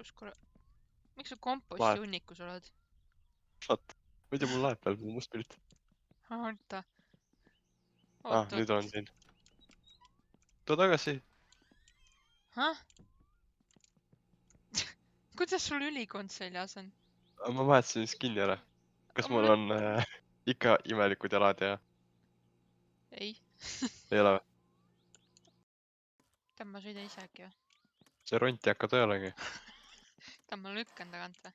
kus korra... Miks sa komposti Laev. hunnikus oled? Saad. Muidu mul laev peal, mul must pilt. Oota. Nüüd on siin. Too tagasi. Häh? Kuidas sul ülikond seljas on? Ma vahetasin skin'i ära. Kas mul on ikka imelikud jalad ja... Ei. Ei ole või? Tähendab, ma sõidan ise äkki või? See ront ei hakka töölegi. Tähendab, ma lükkan tagant või?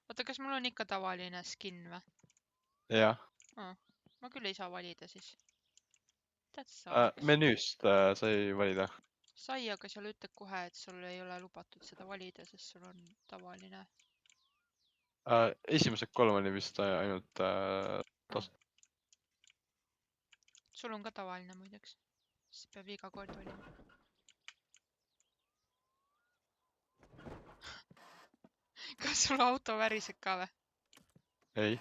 Oota, kas mul on ikka tavaline skin või? Jah. Ma küll ei saa valida siis. Menüüst sai valida. Sai, aga seal ütleb kohe, et sul ei ole lubatud seda valida, sest sul on tavaline. Esimesed 3 oli vist ainult tast. Sul on ka tavaline muideks. Siis peab iga kord valima. Kas sul auto väriseb ka või? Ei.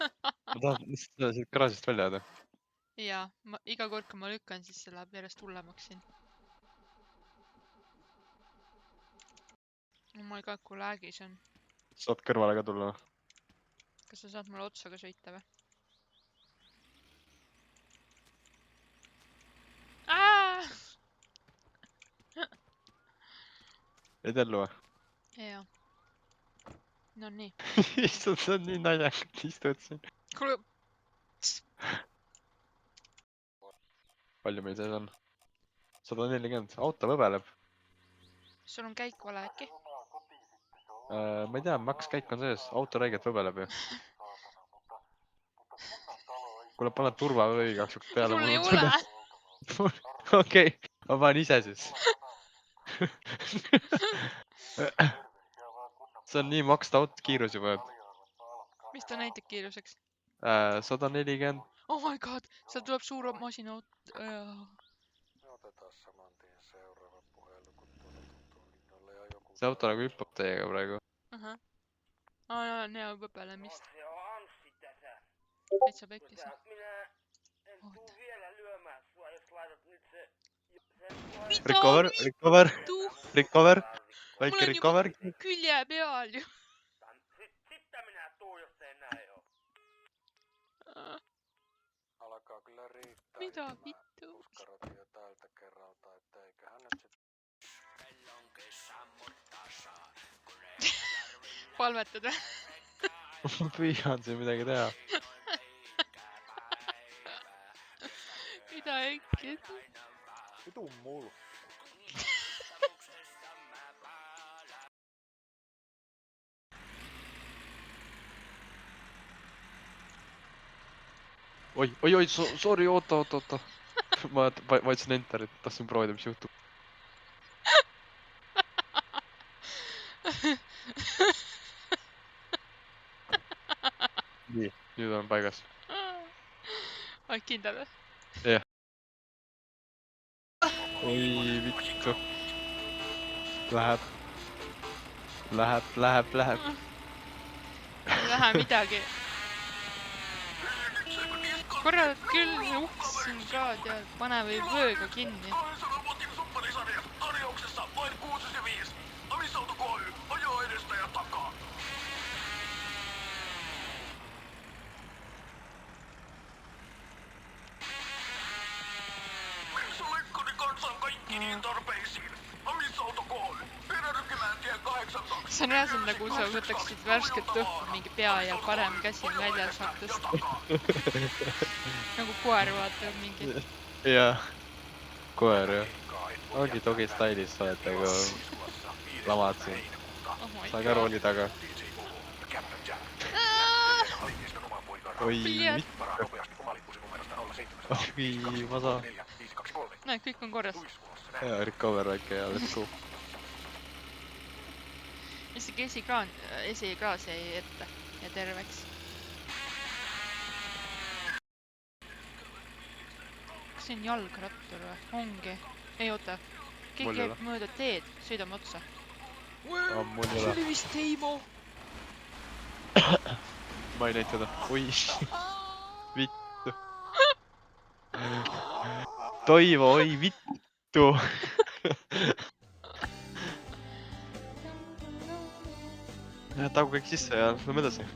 Ma tahan lihtsalt siit garaažist välja jääda. Jaa, iga kord, kui ma lükkan, siis see läheb järjest hullemaks siin. Oh my god, kui lagis on. Saad kõrvale ka tulla. Kas sa saad mulle otsa ka sõita või? Ei tellu või? Jaa. No nii. Issand, see on nii naljakalt istud siin. Kuule. Palju meil sees on? 140. Auto võbeleb. Sul on käik vale äkki? Ma ei tea, maks käik on sees. Auto räiget võbeleb ju. Kuule, pane turva või igaks juks peale. Mul ei ole. Okei, ma panen ise siis. See on nii maksta auto kiirus juba. Mis ta näitab kiiruseks? 140. Oh my god, seal tuleb suur masina auto. See auto nagu hüppab teiega praegu. Ahah. On hea võbelemist. Täitsa pekkis. Recover. Väike recover. Mul on juba külje peal ju. Mida vittu? Palvetad või? Ma püüan siin midagi teha. Mida äkki? Vitu mul. Oi, sorry, oota. Ma vaidsin enterit, tahtsin proovida, mis juhtub. Nii, nüüd on paigas. Oled kindel või? Jah. Oi, vittu. Läheb. Ei lähe midagi. Korra küll uhksin ka, tead, pane või vööga kinni. See on reaalselt nagu sa võtaksid värsket õhku, mingi pea ja parem käsi on väljas hakkast. Nagu koer vaatab mingi. Jah, koer jah. Ongi togi stylis sa oled nagu lamad siin. Saa ka rooli taga. Oi, vittu. Oi, ma saan. Näe, kõik on korras. Jaa, recover väike ja let's go. Isegi esikraas jäi ette ja terveks. Kas see on jalgrattur või? Ongi. Ei, oota. Keegi käib mööda teed, sõidame otsa. See oli vist Teimo. Ma ei näita seda. Oi, vittu. Toivo, oi vittu. Vittu. Tagu kõik sisse ja lähme edasi.